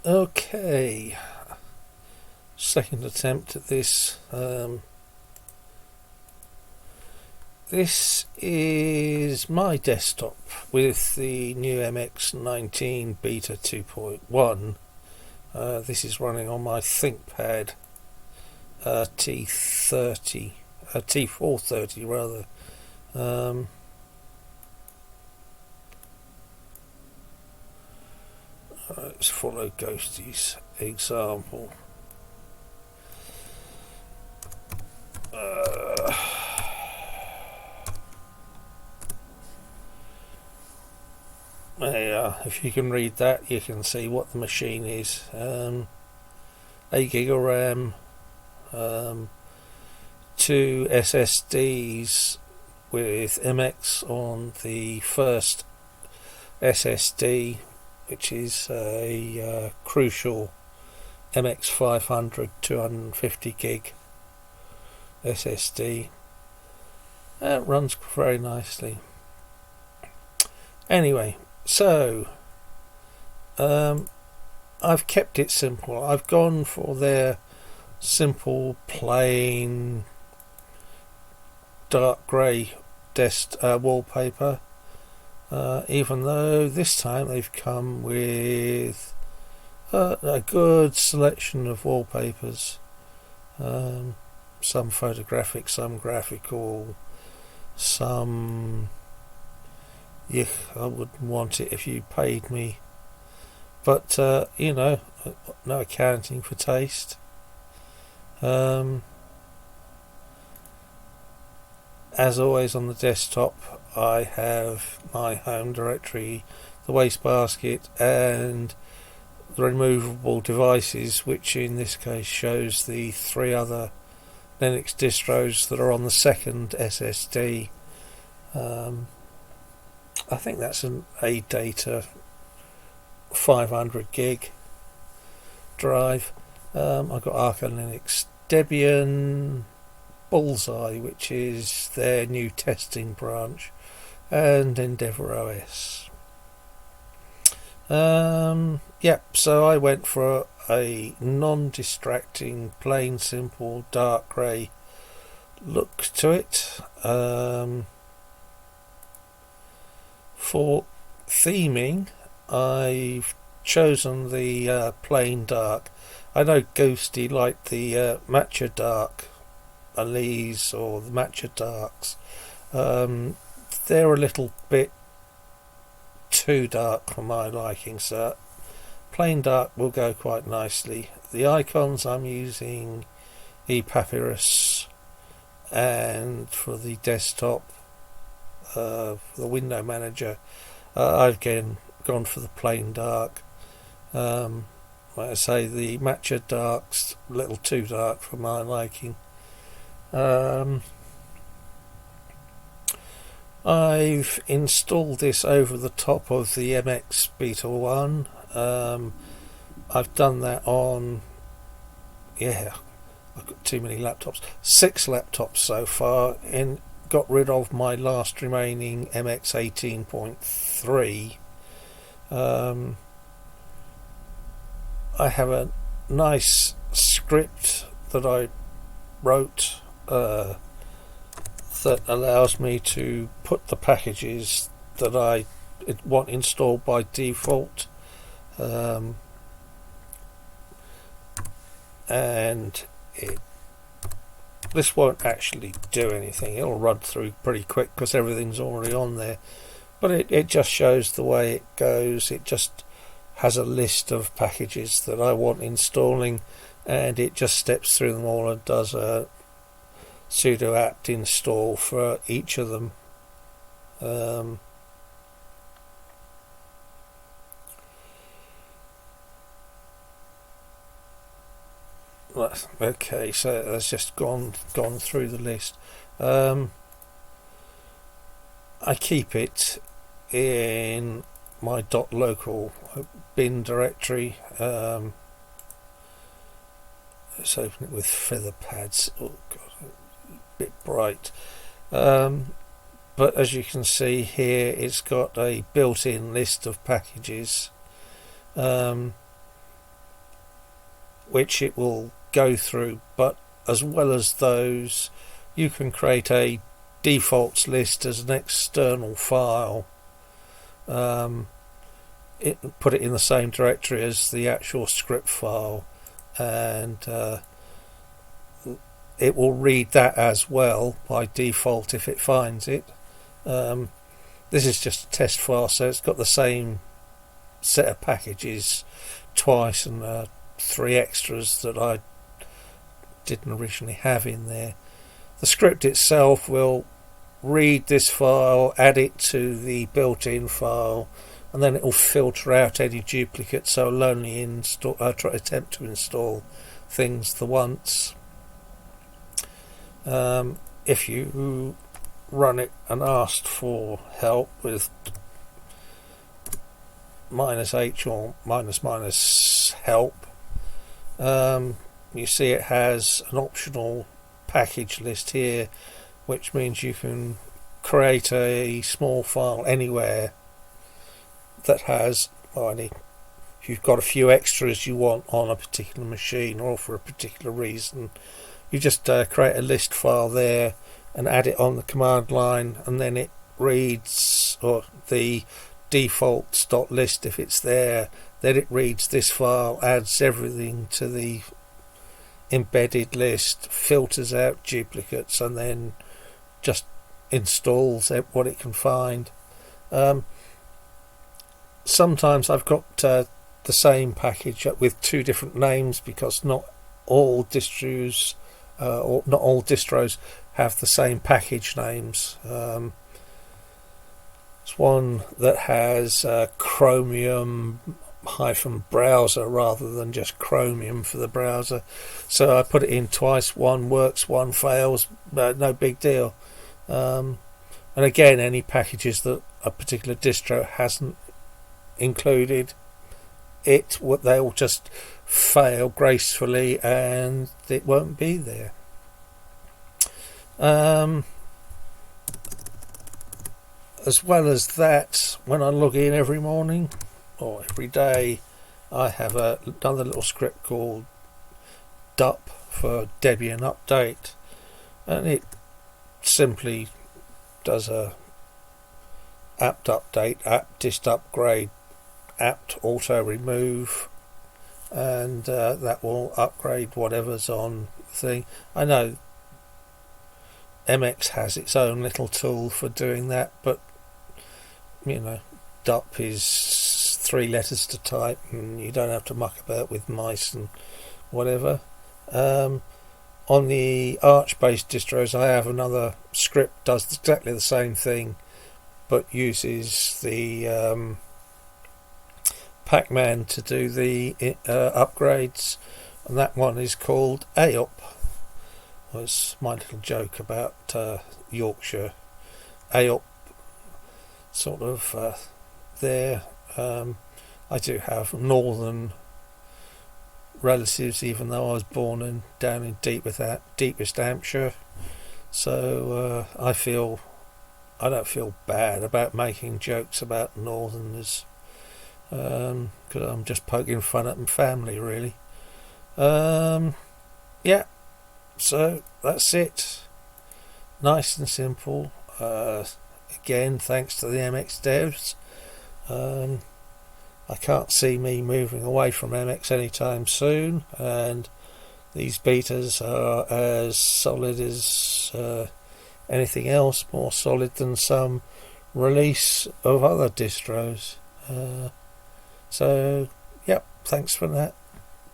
Okay, second attempt at this. This is my desktop with the new MX-19 beta 2.1. This is running on my ThinkPad T430 rather. Let's follow Ghosty's example. There you are. If you can read that, you can see what the machine is. 8 gig of RAM, 2 SSDs with MX on the first SSD, which is a Crucial MX-500 250 gig SSD. It runs very nicely. Anyway, so I've kept it simple. I've gone for their simple, plain, dark grey wallpaper. Even though this time they've come with a good selection of wallpapers, some photographic, some graphical, some I wouldn't want it if you paid me, but you know, no accounting for taste. As always on the desktop, I have my home directory, the wastebasket, and the removable devices, which in this case shows the 3 other Linux distros that are on the second SSD. I think that's an ADATA 500 gig drive. I've got Arca Linux, Debian, Bullseye, which is their new testing branch, and Endeavour OS. Yep, so I went for a non-distracting, plain, simple, dark grey look to it. For theming, I've chosen the plain dark. I know Ghosty liked the matcha dark Elise or the matcha darks. They're a little bit too dark for my liking, so plain dark will go quite nicely. The icons, I'm using ePapyrus, and for the desktop, the window manager, I've again gone for the plain dark. Like I say, the matcha dark's a little too dark for my liking. I've installed this over the top of the MX Beta 1. I've done that on, I've got too many laptops, 6 laptops so far, and got rid of my last remaining MX-18.3. I have a nice script that I wrote that allows me to put the packages that I want installed by default, and this won't actually do anything. It'll run through pretty quick because everything's already on there, but it just shows the way it goes. It just has a list of packages that I want installing, and it just steps through them all and does a sudo apt install for each of them. Okay, so that's just gone through the list. I keep it in my .local bin directory. Let's open it with feather pads. Oh god, a bit bright. But as you can see here, it's got a built-in list of packages. which it will go through, but as well as those, you can create a defaults list as an external file. Put it in the same directory as the actual script file, and it will read that as well by default if it finds it. This is just a test file, so it's got the same set of packages twice, and 3 extras that I didn't originally have in there. The script itself will read this file, add it to the built-in file, and then it will filter out any duplicates, so I'll only attempt to install things the once. If you run it and asked for help with -h or --help, you see it has an optional package list here, which means you can create a small file anywhere that has, if you've got a few extras you want on a particular machine or for a particular reason, you just create a list file there and add it on the command line, and then it reads, or the defaults.list if it's there, then it reads this file, adds everything to the embedded list, filters out duplicates, and then just installs what it can find. Sometimes I've got the same package with 2 different names, because not all distros have the same package names. It's one that has Chromium -browser rather than just Chromium for the browser, so I put it in twice. One works, one fails, no big deal. And again, any packages that a particular distro hasn't included, they'll just fail gracefully and it won't be there. As well as that, when I log in every morning or every day, I have another little script called dup for Debian update, and it simply does a apt update, apt dist upgrade, apt auto remove, and that will upgrade whatever's on the thing. I know MX has its own little tool for doing that, but dup is 3 letters to type, and you don't have to muck about with mice and whatever. On the Arch-based distros, I have another script does exactly the same thing, but uses the Pac-Man to do the upgrades, and that one is called AOP. Was my little joke about Yorkshire. AOP sort of there. I do have northern relatives, even though I was born down in deepest Hampshire, so I don't feel bad about making jokes about northerners, because I'm just poking fun at my family, really. Yeah, so that's it. Nice and simple. Again, thanks to the MX devs. I can't see me moving away from MX anytime soon, and these betas are as solid as anything else, more solid than some release of other distros. So, yep, thanks for that.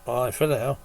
Bye for now.